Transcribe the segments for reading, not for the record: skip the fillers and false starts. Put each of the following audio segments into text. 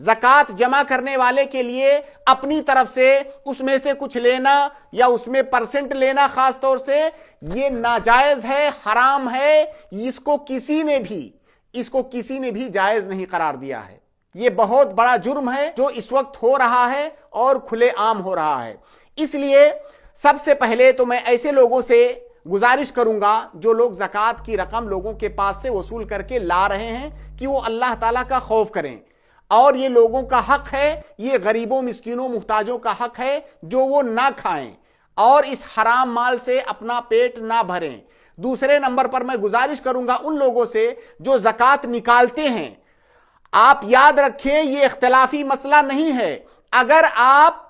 زکوٰۃ جمع کرنے والے کے لیے اپنی طرف سے اس میں سے کچھ لینا یا اس میں پرسنٹ لینا خاص طور سے یہ ناجائز ہے، حرام ہے، اس کو کسی نے بھی جائز نہیں قرار دیا ہے۔ یہ بہت بڑا جرم ہے جو اس وقت ہو رہا ہے اور کھلے عام ہو رہا ہے۔ اس لیے سب سے پہلے تو میں ایسے لوگوں سے گزارش کروں گا جو لوگ زکوٰۃ کی رقم لوگوں کے پاس سے وصول کر کے لا رہے ہیں کہ وہ اللہ تعالیٰ کا خوف کریں، اور یہ لوگوں کا حق ہے، یہ غریبوں مسکینوں محتاجوں کا حق ہے جو وہ نہ کھائیں اور اس حرام مال سے اپنا پیٹ نہ بھریں۔ دوسرے نمبر پر میں گزارش کروں گا ان لوگوں سے جو زکوٰۃ نکالتے ہیں، آپ یاد رکھیں یہ اختلافی مسئلہ نہیں ہے۔ اگر آپ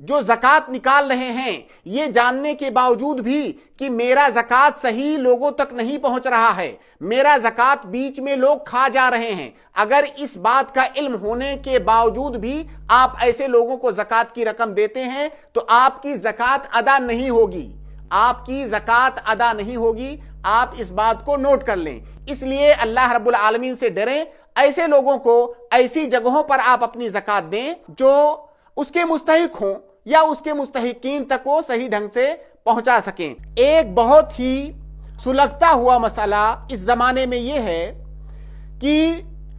جو زکوٰۃ نکال رہے ہیں یہ جاننے کے باوجود بھی کہ میرا زکوٰۃ صحیح لوگوں تک نہیں پہنچ رہا ہے، میرا زکوٰۃ بیچ میں لوگ کھا جا رہے ہیں، اگر اس بات کا علم ہونے کے باوجود بھی آپ ایسے لوگوں کو زکوٰۃ کی رقم دیتے ہیں تو آپ کی زکوٰۃ ادا نہیں ہوگی، آپ کی زکوٰۃ ادا نہیں ہوگی۔ آپ اس بات کو نوٹ کر لیں۔ اس لیے اللہ رب العالمین سے ڈریں، ایسے لوگوں کو ایسی جگہوں پر آپ اپنی زکوٰۃ دیں جو اس کے مستحق ہوں یا اس کے مستحقین تک وہ صحیح ڈھنگ سے پہنچا سکیں۔ ایک بہت ہی سلگتا ہوا مسئلہ اس زمانے میں یہ ہے کہ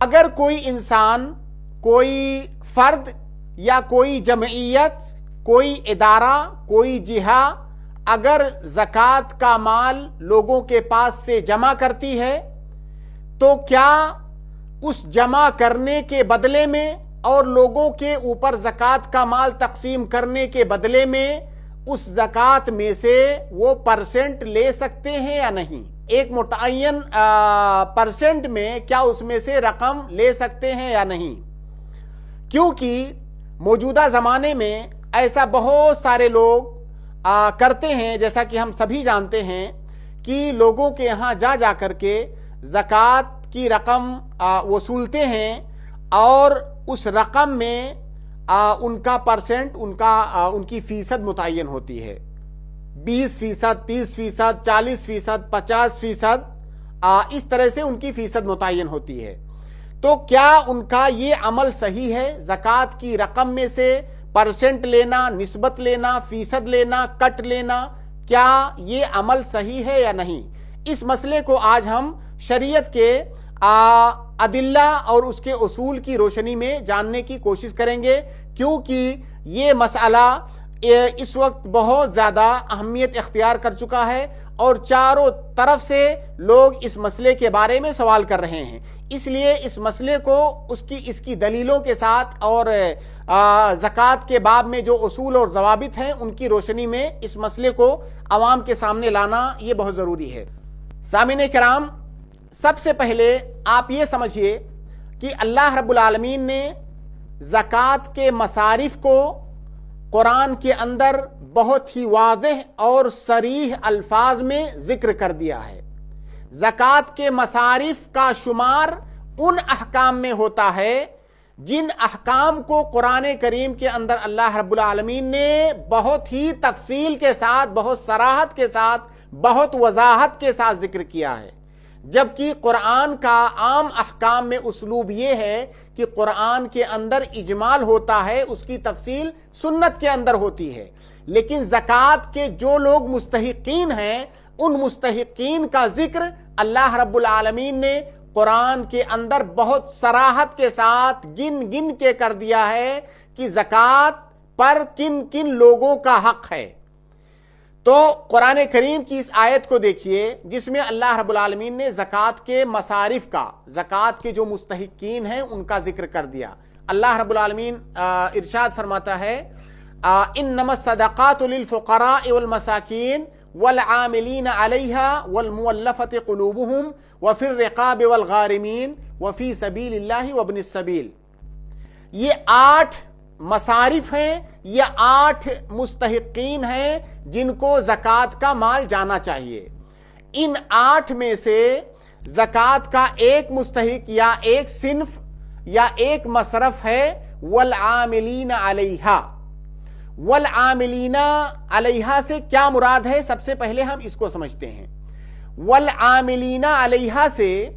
اگر کوئی انسان، کوئی فرد یا کوئی جمعیت، کوئی ادارہ، کوئی جہہ اگر زکوٰۃ کا مال لوگوں کے پاس سے جمع کرتی ہے تو کیا اس جمع کرنے کے بدلے میں اور لوگوں کے اوپر زکوٰۃ کا مال تقسیم کرنے کے بدلے میں اس زکوٰۃ میں سے وہ پرسنٹ لے سکتے ہیں یا نہیں؟ ایک متعین پرسنٹ میں کیا اس میں سے رقم لے سکتے ہیں یا نہیں؟ کیونکہ موجودہ زمانے میں ایسا بہت سارے لوگ کرتے ہیں، جیسا کہ ہم سبھی جانتے ہیں کہ لوگوں کے یہاں جا کر کے زکوٰۃ کی رقم وصولتے ہیں اور اس رقم میں ان کا پرسنٹ، ان کی فیصد متعین ہوتی ہے، 20%، 30%، 40%، 50%، اس طرح سے ان کی فیصد متعین ہوتی ہے۔ تو کیا ان کا یہ عمل صحیح ہے؟ زکوٰۃ کی رقم میں سے پرسنٹ لینا، نسبت لینا، فیصد لینا، کٹ لینا، کیا یہ عمل صحیح ہے یا نہیں؟ اس مسئلے کو آج ہم شریعت کے ادلہ اور اس کے اصول کی روشنی میں جاننے کی کوشش کریں گے، کیونکہ یہ مسئلہ اس وقت بہت زیادہ اہمیت اختیار کر چکا ہے اور چاروں طرف سے لوگ اس مسئلے کے بارے میں سوال کر رہے ہیں۔ اس لیے اس مسئلے کو اس کی دلیلوں کے ساتھ اور زکوٰۃ کے باب میں جو اصول اور ضوابط ہیں ان کی روشنی میں اس مسئلے کو عوام کے سامنے لانا یہ بہت ضروری ہے۔ سامعین کرام، سب سے پہلے آپ یہ سمجھیے کہ اللہ رب العالمین نے زکوٰۃ کے مصارف کو قرآن کے اندر بہت ہی واضح اور صریح الفاظ میں ذکر کر دیا ہے۔ زکوٰۃ کے مصارف کا شمار ان احکام میں ہوتا ہے جن احکام کو قرآن کریم کے اندر اللہ رب العالمین نے بہت ہی تفصیل کے ساتھ، بہت صراحت کے ساتھ، بہت وضاحت کے ساتھ ذکر کیا ہے، جبکہ قرآن کا عام احکام میں اسلوب یہ ہے کہ قرآن کے اندر اجمال ہوتا ہے، اس کی تفصیل سنت کے اندر ہوتی ہے، لیکن زکوٰۃ کے جو لوگ مستحقین ہیں ان مستحقین کا ذکر اللہ رب العالمین نے قرآن کے اندر بہت صراحت کے ساتھ گن کے کر دیا ہے کہ زکوٰۃ پر کن کن لوگوں کا حق ہے۔ تو قرآن کریم کی اس آیت کو دیکھیے جس میں اللہ رب العالمین نے زکوٰۃ کے مصارف کا، زکوٰۃ کے جو مستحقین ہیں ان کا ذکر کر دیا۔ اللہ رب العالمین ارشاد فرماتا ہے انما الصدقات للفقراء والمساکین والعاملین علیہا والمولفۃ قلوبہم وفی الرقاب والغارمین وفی سبیل اللہ وابن السبیل۔ یہ 8 مصارف ہیں، یہ 8 مستحقین ہیں جن کو زکوٰۃ کا مال جانا چاہیے۔ ان 8 میں سے زکوٰۃ کا ایک مستحق یا ایک صنف یا ایک مصرف ہے والعاملین علیہا۔ والعاملین علیہا سے کیا مراد ہے؟ سب سے پہلے ہم اس کو سمجھتے ہیں۔ والعاملین علیہا سے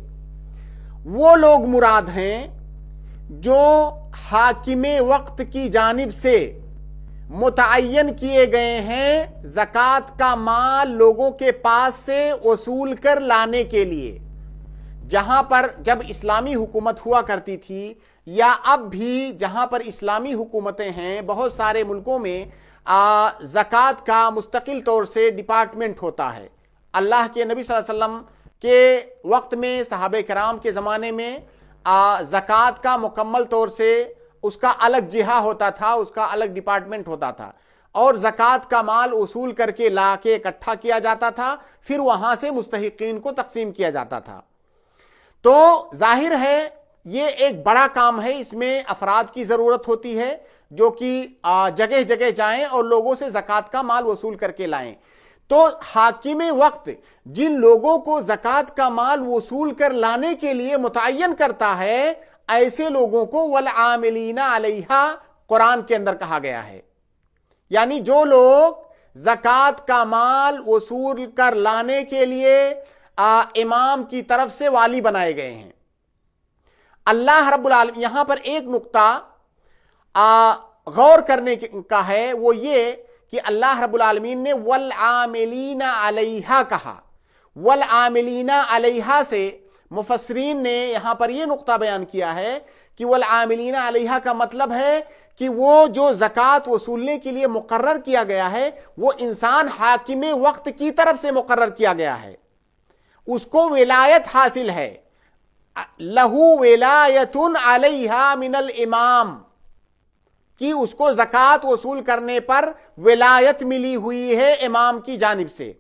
وہ لوگ مراد ہیں جو حاکم وقت کی جانب سے متعین کیے گئے ہیں زکوٰۃ کا مال لوگوں کے پاس سے وصول کر لانے کے لیے. جہاں پر جب اسلامی حکومت ہوا کرتی تھی یا اب بھی جہاں پر اسلامی حکومتیں ہیں بہت سارے ملکوں میں زکوٰۃ کا مستقل طور سے ڈپارٹمنٹ ہوتا ہے. اللہ کے نبی صلی اللہ علیہ وسلم کے وقت میں صحابہ کرام کے زمانے میں زکوٰۃ کا مکمل طور سے اس کا الگ جہہ ہوتا تھا, اس کا الگ ڈپارٹمنٹ ہوتا تھا اور زکوٰۃ کا مال وصول کر کے لا کے اکٹھا کیا جاتا تھا, پھر وہاں سے مستحقین کو تقسیم کیا جاتا تھا. تو ظاہر ہے یہ ایک بڑا کام ہے, اس میں افراد کی ضرورت ہوتی ہے جو کہ جگہ جگہ جائیں اور لوگوں سے زکوٰۃ کا مال وصول کر کے لائیں. تو حاکم وقت جن لوگوں کو زکوٰۃ کا مال وصول کر لانے کے لیے متعین کرتا ہے, ایسے لوگوں کو والعاملین علیہا قرآن کے اندر کہا گیا ہے. یعنی جو لوگ زکوٰۃ کا مال وصول کر لانے کے لیے امام کی طرف سے والی بنائے گئے ہیں. اللہ رب العالمین یہاں پر ایک نقطہ غور کرنے کا ہے, وہ یہ کہ اللہ رب العالمین نے والعاملین علیہا کہا. والعاملین علیہا سے مفسرین نے یہاں پر یہ نقطہ بیان کیا ہے کہ والعاملین علیہا کا مطلب ہے کہ وہ جو زکوٰۃ وصولنے کے لیے مقرر کیا گیا ہے وہ انسان حاکم وقت کی طرف سے مقرر کیا گیا ہے, اس کو ولایت حاصل ہے. لہو ولایت علیہا من الامام, کہ اس کو زکوٰۃ وصول کرنے پر ولایت ملی ہوئی ہے امام کی جانب سے.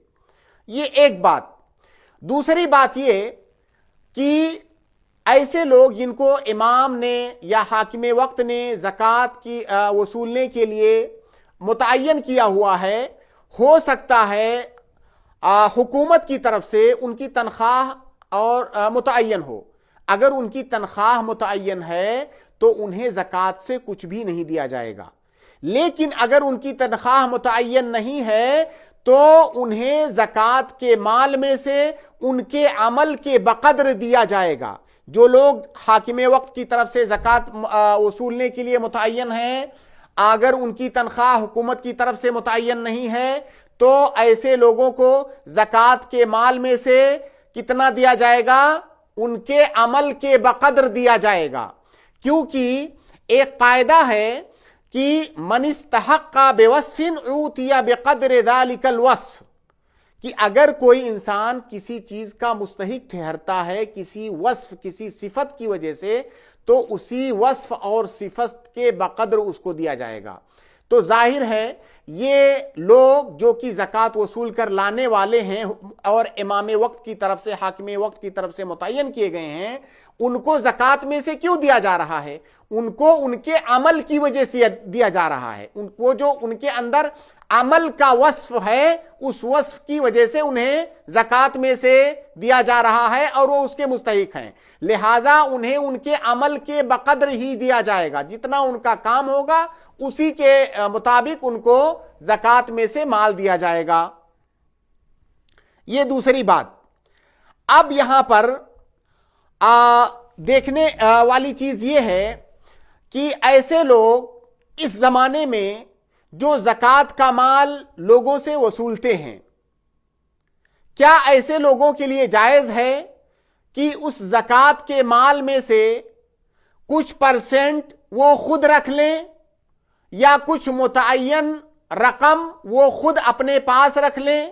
یہ ایک بات. دوسری بات یہ کہ ایسے لوگ جن کو امام نے یا حاکم وقت نے زکوٰۃ کی وصولنے کے لیے متعین کیا ہوا ہے, ہو سکتا ہے حکومت کی طرف سے ان کی تنخواہ اور متعین ہو. اگر ان کی تنخواہ متعین ہے تو انہیں زکوٰۃ سے کچھ بھی نہیں دیا جائے گا. لیکن اگر ان کی تنخواہ متعین نہیں ہے تو انہیں زکوٰۃ کے مال میں سے ان کے عمل کے بقدر دیا جائے گا. جو لوگ حاکم وقت کی طرف سے زکوٰۃ وصولنے کے لیے متعین ہیں, اگر ان کی تنخواہ حکومت کی طرف سے متعین نہیں ہے تو ایسے لوگوں کو زکوٰۃ کے مال میں سے کتنا دیا جائے گا؟ ان کے عمل کے بقدر دیا جائے گا. کیونکہ ایک قاعدہ ہے کہ من استحق بوصف اوتی بقدر ذلك الوصف, کہ اگر کوئی انسان کسی چیز کا مستحق ٹھہرتا ہے کسی وصف کسی صفت کی وجہ سے تو اسی وصف اور صفت کے بقدر اس کو دیا جائے گا. تو ظاہر ہے یہ لوگ جو کہ زکوٰۃ وصول کر لانے والے ہیں اور امام وقت کی طرف سے حاکم وقت کی طرف سے متعین کیے گئے ہیں, ان کو زکوٰۃ میں سے کیوں دیا جا رہا ہے؟ ان کو ان کے عمل کی وجہ سے دیا جا رہا ہے. ان کو جو ان کے اندر عمل کا وصف ہے اس وصف کی وجہ سے انہیں زکوٰۃ میں سے دیا جا رہا ہے اور وہ اس کے مستحق ہیں. لہذا انہیں ان کے عمل کے بقدر ہی دیا جائے گا, جتنا ان کا کام ہوگا اسی کے مطابق ان کو زکوٰۃ میں سے مال دیا جائے گا. یہ دوسری بات. اب یہاں پر دیکھنے والی چیز یہ ہے کہ ایسے لوگ اس زمانے میں جو زکوٰۃ کا مال لوگوں سے وصولتے ہیں, کیا ایسے لوگوں کے لیے جائز ہے کہ اس زکوٰۃ کے مال میں سے کچھ پرسنٹ وہ خود رکھ لیں یا کچھ متعین رقم وہ خود اپنے پاس رکھ لیں,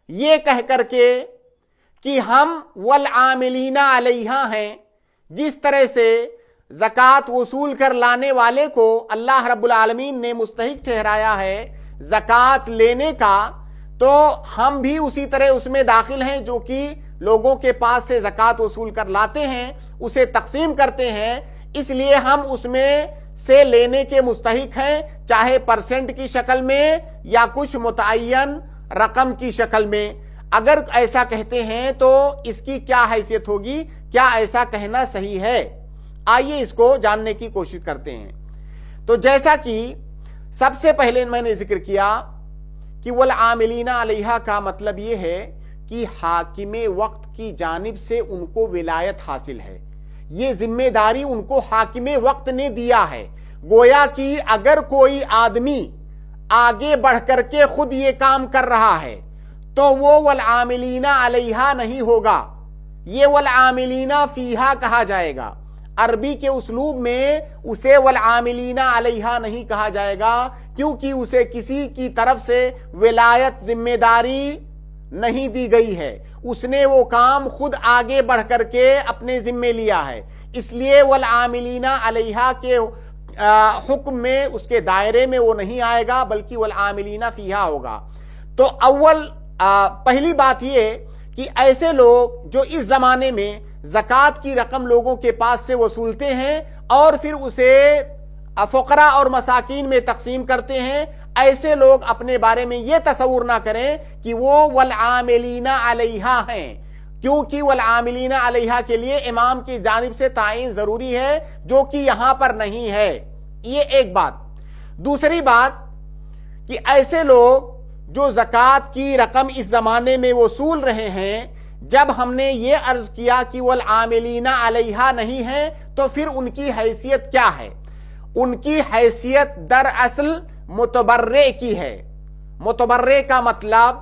یہ کہہ کر کے کہ ہم والعاملین علیہا ہیں؟ جس طرح سے زکوٰۃ وصول کر لانے والے کو اللہ رب العالمین نے مستحق ٹھہرایا ہے زکوٰۃ لینے کا, تو ہم بھی اسی طرح اس میں داخل ہیں جو کہ لوگوں کے پاس سے زکوٰۃ وصول کر لاتے ہیں, اسے تقسیم کرتے ہیں, اس لیے ہم اس میں سے لینے کے مستحق ہیں, چاہے پرسنٹ کی شکل میں یا کچھ متعین رقم کی شکل میں. اگر ایسا کہتے ہیں تو اس کی کیا حیثیت ہوگی؟ کیا ایسا کہنا صحیح ہے؟ آئیے اس کو جاننے کی کوشش کرتے ہیں. تو جیسا کہ سب سے پہلے میں نے ذکر کیا کہ والعاملین علیہا کا مطلب یہ ہے کہ حاکم وقت کی جانب سے ان کو ولایت حاصل ہے. یہ ذمہ داری ان کو حاکم وقت نے دیا ہے. گویا کہ اگر کوئی آدمی آگے بڑھ کر کے خود یہ کام کر رہا ہے تو وہ والعاملین علیہا نہیں ہوگا, یہ والعاملین فیہا کہا جائے گا. عربی کے اسلوب میں اسے والعاملین علیہا نہیں کہا جائے گا, کیونکہ اسے کسی کی طرف سے ولایت ذمہ داری نہیں دی گئی ہے. اس نے وہ کام خود آگے بڑھ کر کے اپنے ذمے لیا ہے, اس لیے والعاملین علیہا کے حکم میں, اس کے دائرے میں وہ نہیں آئے گا, بلکہ والعاملین فیہا ہوگا. تو پہلی بات یہ کہ ایسے لوگ جو اس زمانے میں زکوٰۃ کی رقم لوگوں کے پاس سے وصولتے ہیں اور پھر اسے فقراء اور مساکین میں تقسیم کرتے ہیں, ایسے لوگ اپنے بارے میں یہ تصور نہ کریں کہ وہ والعاملین علیہا ہیں, کیونکہ والعاملین علیہا کے لیے امام کی جانب سے تعین ضروری ہے, جو کہ یہاں پر نہیں ہے. یہ ایک بات. دوسری بات کہ ایسے لوگ جو زکوٰۃ کی رقم اس زمانے میں وصول رہے ہیں, جب ہم نے یہ عرض کیا کہ والعاملین علیہا نہیں ہیں تو پھر ان کی حیثیت کیا ہے؟ ان کی حیثیت دراصل متبرع کی ہے. متبرع کا مطلب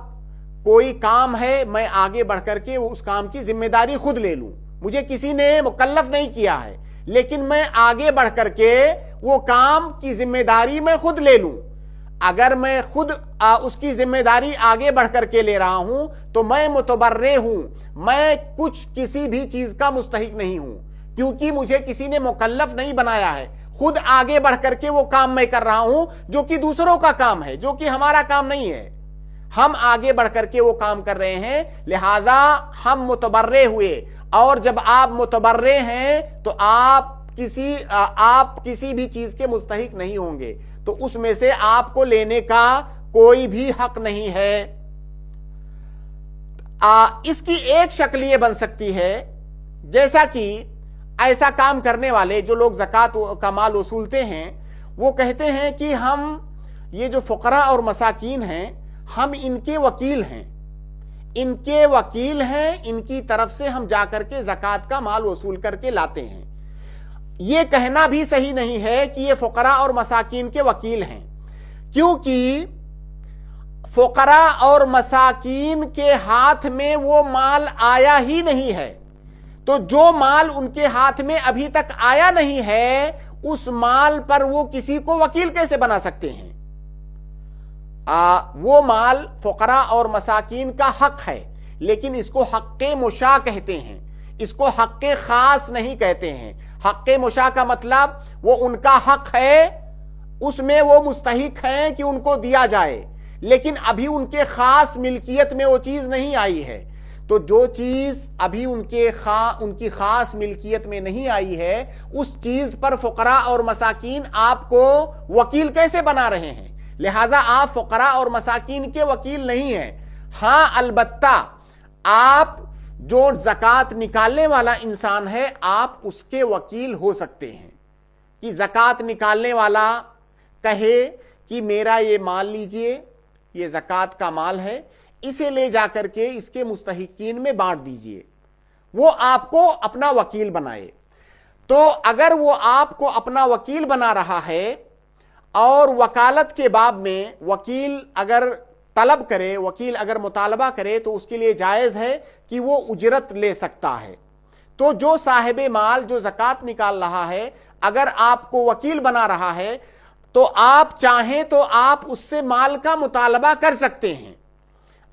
کوئی کام ہے, میں آگے بڑھ کر کے اس کام کی ذمہ داری خود لے لوں, مجھے کسی نے مکلف نہیں کیا ہے, لیکن میں آگے بڑھ کر کے وہ کام کی ذمہ داری میں خود لے لوں. اگر میں خود اس کی ذمہ داری آگے بڑھ کر کے لے رہا ہوں تو میں متبرع ہوں, میں کچھ کسی بھی چیز کا مستحق نہیں ہوں, کیونکہ مجھے کسی نے مکلف نہیں بنایا ہے. خود آگے بڑھ کر کے وہ کام میں کر رہا ہوں جو کہ دوسروں کا کام ہے, جو کہ ہمارا کام نہیں ہے. ہم آگے بڑھ کر کے وہ کام کر رہے ہیں, لہذا ہم متبرع ہوئے. اور جب آپ متبرع ہیں تو آپ کسی بھی چیز کے مستحق نہیں ہوں گے, تو اس میں سے آپ کو لینے کا کوئی بھی حق نہیں ہے. اس کی ایک شکل یہ بن سکتی ہے, جیسا کہ ایسا کام کرنے والے جو لوگ زکوٰۃ کا مال وصولتے ہیں وہ کہتے ہیں کہ ہم یہ جو فقراء اور مساکین ہیں ہم ان کے وکیل ہیں, ان کے وکیل ہیں, ان کی طرف سے ہم جا کر کے زکوٰۃ کا مال وصول کر کے لاتے ہیں. یہ کہنا بھی صحیح نہیں ہے کہ یہ فقراء اور مساکین کے وکیل ہیں, کیونکہ فقراء اور مساکین کے ہاتھ میں وہ مال آیا ہی نہیں ہے. تو جو مال ان کے ہاتھ میں ابھی تک آیا نہیں ہے, اس مال پر وہ کسی کو وکیل کیسے بنا سکتے ہیں؟ وہ مال فقراء اور مساکین کا حق ہے, لیکن اس کو حق مشاع کہتے ہیں, اس کو حق خاص نہیں کہتے ہیں. حق مشاع کا مطلب وہ ان کا حق ہے, اس میں وہ مستحق ہیں کہ ان کو دیا جائے, لیکن ابھی ان کے خاص ملکیت میں وہ چیز نہیں آئی ہے. تو جو چیز ابھی ان کی خاص ملکیت میں نہیں آئی ہے, اس چیز پر فقراء اور مساکین آپ کو وکیل کیسے بنا رہے ہیں؟ لہذا آپ فقراء اور مساکین کے وکیل نہیں ہیں. ہاں البتہ آپ جو زکوٰۃ نکالنے والا انسان ہے آپ اس کے وکیل ہو سکتے ہیں, کہ زکوٰۃ نکالنے والا کہے کہ میرا یہ مال لیجئے, یہ زکوٰۃ کا مال ہے, اسے لے جا کر کے اس کے مستحقین میں بانٹ دیجئے, وہ آپ کو اپنا وکیل بنائے. تو اگر وہ آپ کو اپنا وکیل بنا رہا ہے اور وکالت کے باب میں وکیل اگر طلب کرے, وکیل اگر مطالبہ کرے تو اس کے لیے جائز ہے کہ وہ اجرت لے سکتا ہے. تو جو صاحب مال جو زکوٰۃ نکال رہا ہے اگر آپ کو وکیل بنا رہا ہے تو آپ چاہیں تو آپ اس سے مال کا مطالبہ کر سکتے ہیں.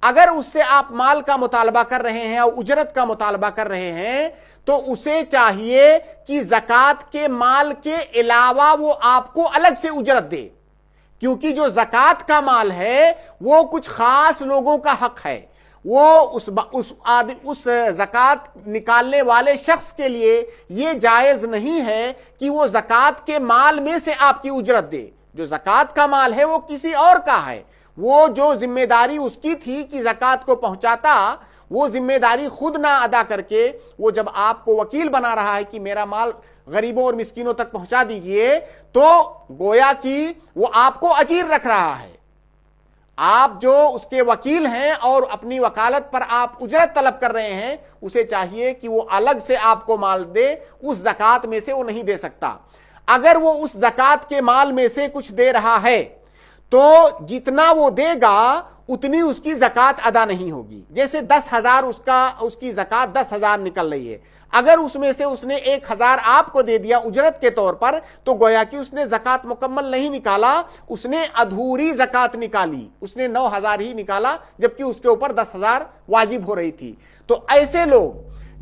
اگر اس سے آپ مال کا مطالبہ کر رہے ہیں اور اجرت کا مطالبہ کر رہے ہیں تو اسے چاہیے کہ زکوٰۃ کے مال کے علاوہ وہ آپ کو الگ سے اجرت دے, کیونکہ جو زکوٰۃ کا مال ہے وہ کچھ خاص لوگوں کا حق ہے. وہ اس زکوٰۃ نکالنے والے شخص کے لیے یہ جائز نہیں ہے کہ وہ زکوٰۃ کے مال میں سے آپ کی اجرت دے. جو زکوٰۃ کا مال ہے وہ کسی اور کا ہے, وہ جو ذمہ داری اس کی تھی کہ زکوٰۃ کو پہنچاتا, وہ ذمہ داری خود نہ ادا کر کے وہ جب آپ کو وکیل بنا رہا ہے کہ میرا مال غریبوں اور مسکینوں تک پہنچا دیجئے, تو گویا کہ وہ آپ کو اجیر رکھ رہا ہے, آپ جو اس کے وکیل ہیں اور اپنی وکالت پر آپ اجرت طلب کر رہے ہیں، اسے چاہیے کہ وہ الگ سے آپ کو مال دے، اس زکوٰۃ میں سے وہ نہیں دے سکتا۔ اگر وہ اس زکوٰۃ کے مال میں سے کچھ دے رہا ہے تو جتنا وہ دے گا اتنی اس کی زکوٰۃ ادا نہیں ہوگی۔ جیسے 10,000 اس کی زکوٰۃ 10,000 نکل رہی ہے، اگر اس میں سے اس نے 1,000 آپ کو دے دیا اجرت کے طور پر تو گویا کہ اس نے زکوٰۃ مکمل نہیں نکالا، اس نے ادھوری زکوٰۃ نکالی، اس نے 9,000 ہی نکالا جبکہ اس کے اوپر 10,000 واجب ہو رہی تھی۔ تو ایسے لوگ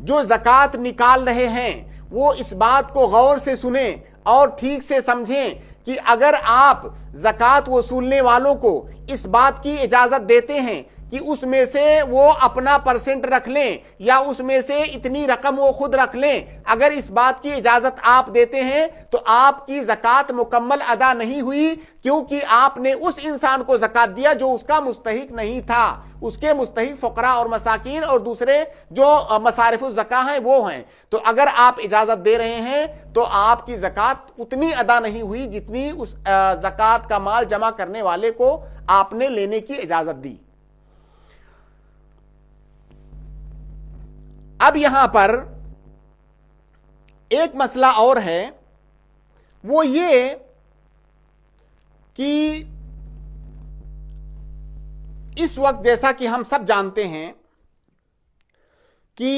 جو زکوٰۃ نکال رہے ہیں وہ اس بات کو غور سے سنیں اور ٹھیک سے سمجھیں کہ اگر آپ زکوٰۃ وصولنے والوں کو اس بات کی اجازت دیتے ہیں کہ اس میں سے وہ اپنا پرسنٹ رکھ لیں یا اس میں سے اتنی رقم وہ خود رکھ لیں، اگر اس بات کی اجازت آپ دیتے ہیں تو آپ کی زکوٰۃ مکمل ادا نہیں ہوئی، کیونکہ آپ نے اس انسان کو زکوٰۃ دیا جو اس کا مستحق نہیں تھا۔ اس کے مستحق فقراء اور مساکین اور دوسرے جو مصارف الزکاة ہیں وہ ہیں۔ تو اگر آپ اجازت دے رہے ہیں تو آپ کی زکوٰۃ اتنی ادا نہیں ہوئی جتنی اس زکوٰۃ کا مال جمع کرنے والے کو آپ نے لینے کی اجازت دی۔ اب یہاں پر ایک مسئلہ اور ہے، وہ یہ کہ اس وقت جیسا کہ ہم سب جانتے ہیں کہ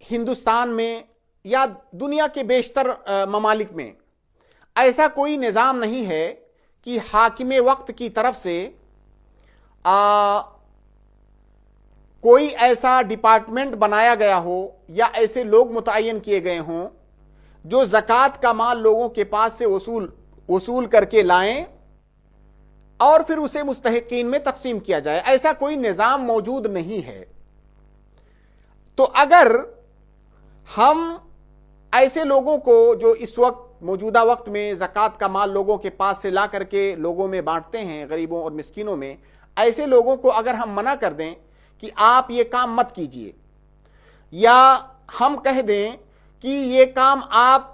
ہندوستان میں یا دنیا کے بیشتر ممالک میں ایسا کوئی نظام نہیں ہے کہ حاکم وقت کی طرف سے کوئی ایسا ڈپارٹمنٹ بنایا گیا ہو یا ایسے لوگ متعین کیے گئے ہوں جو زکوٰۃ کا مال لوگوں کے پاس سے وصول کر کے لائیں اور پھر اسے مستحقین میں تقسیم کیا جائے۔ ایسا کوئی نظام موجود نہیں ہے۔ تو اگر ہم ایسے لوگوں کو جو اس وقت موجودہ وقت میں زکوٰۃ کا مال لوگوں کے پاس سے لا کر کے لوگوں میں بانٹتے ہیں، غریبوں اور مسکینوں میں، ایسے لوگوں کو اگر ہم منع کر دیں کہ آپ یہ کام مت کیجئے، یا ہم کہہ دیں کہ یہ کام آپ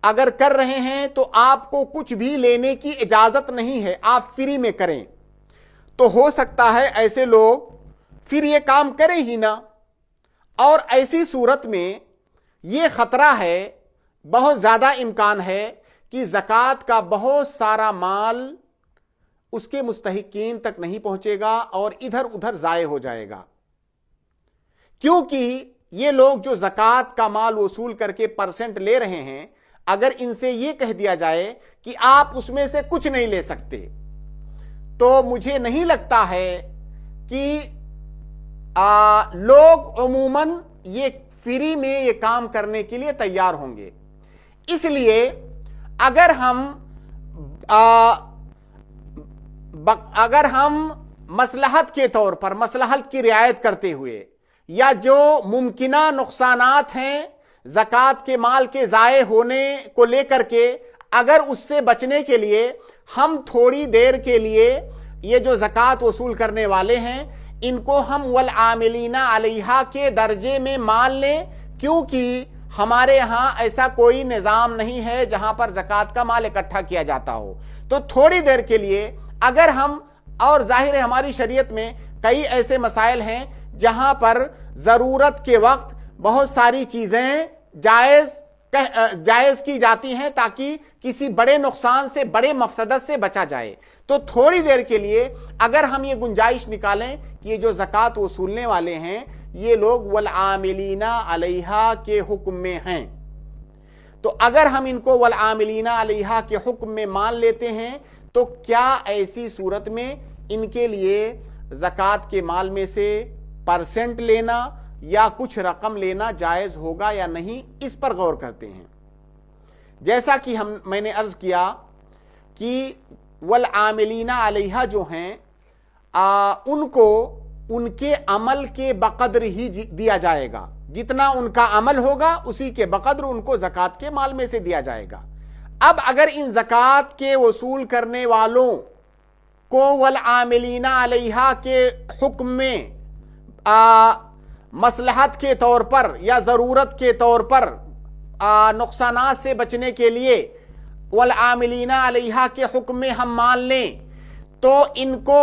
اگر کر رہے ہیں تو آپ کو کچھ بھی لینے کی اجازت نہیں ہے، آپ فری میں کریں، تو ہو سکتا ہے ایسے لوگ پھر یہ کام کریں ہی نہ۔ اور ایسی صورت میں یہ خطرہ ہے، بہت زیادہ امکان ہے کہ زکوٰۃ کا بہت سارا مال اس کے مستحقین تک نہیں پہنچے گا اور ادھر ادھر ضائع ہو جائے گا، کیونکہ یہ لوگ جو زکوٰۃ کا مال وصول کر کے پرسنٹ لے رہے ہیں، اگر ان سے یہ کہہ دیا جائے کہ آپ اس میں سے کچھ نہیں لے سکتے، تو مجھے نہیں لگتا ہے کہ لوگ عموماً یہ فری میں یہ کام کرنے کے لیے تیار ہوں گے۔ اس لیے اگر ہم مصلحت کے طور پر مصلحت کی رعایت کرتے ہوئے یا جو ممکنہ نقصانات ہیں زکوٰۃ کے مال کے ضائع ہونے کو لے کر کے، اگر اس سے بچنے کے لیے ہم تھوڑی دیر کے لیے یہ جو زکوٰۃ وصول کرنے والے ہیں ان کو ہم والعاملین علیہا کے درجے میں مان لیں، کیونکہ ہمارے ہاں ایسا کوئی نظام نہیں ہے جہاں پر زکوٰۃ کا مال اکٹھا کیا جاتا ہو، تو تھوڑی دیر کے لیے اگر ہم، اور ظاہر ہے ہماری شریعت میں کئی ایسے مسائل ہیں جہاں پر ضرورت کے وقت بہت ساری چیزیں جائز کی جاتی ہیں تاکہ کسی بڑے نقصان سے، بڑے مفسدت سے بچا جائے، تو تھوڑی دیر کے لیے اگر ہم یہ گنجائش نکالیں کہ یہ جو زکوٰۃ وصولنے والے ہیں یہ لوگ والعاملین علیہا کے حکم میں ہیں، تو اگر ہم ان کو والعاملین علیہا کے حکم میں مان لیتے ہیں تو کیا ایسی صورت میں ان کے لیے زکوٰۃ کے مال میں سے پرسنٹ لینا یا کچھ رقم لینا جائز ہوگا یا نہیں، اس پر غور کرتے ہیں۔ جیسا کہ میں نے عرض کیا کہ والعاملین علیہا جو ہیں ان کو ان کے عمل کے بقدر ہی دیا جائے گا، جتنا ان کا عمل ہوگا اسی کے بقدر ان کو زکوٰۃ کے مال میں سے دیا جائے گا۔ اب اگر ان زکوٰۃ کے وصول کرنے والوں کو والعاملین علیہا کے حکم میں مصلحت کے طور پر یا ضرورت کے طور پر نقصانات سے بچنے کے لیے والعاملین علیہا کے حکم میں ہم مان لیں، تو ان کو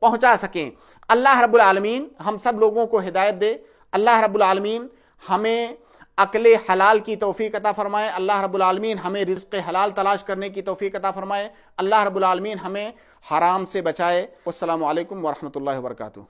پہنچا سکیں۔ اللہ رب العالمین ہم سب لوگوں کو ہدایت دے، اللہ رب العالمین ہمیں عقل حلال کی توفیق عطا فرمائے، اللہ رب العالمین ہمیں رزق حلال تلاش کرنے کی توفیق عطا فرمائے، اللہ رب العالمین ہمیں حرام سے بچائے۔ والسلام علیکم ورحمۃ اللہ وبرکاتہ۔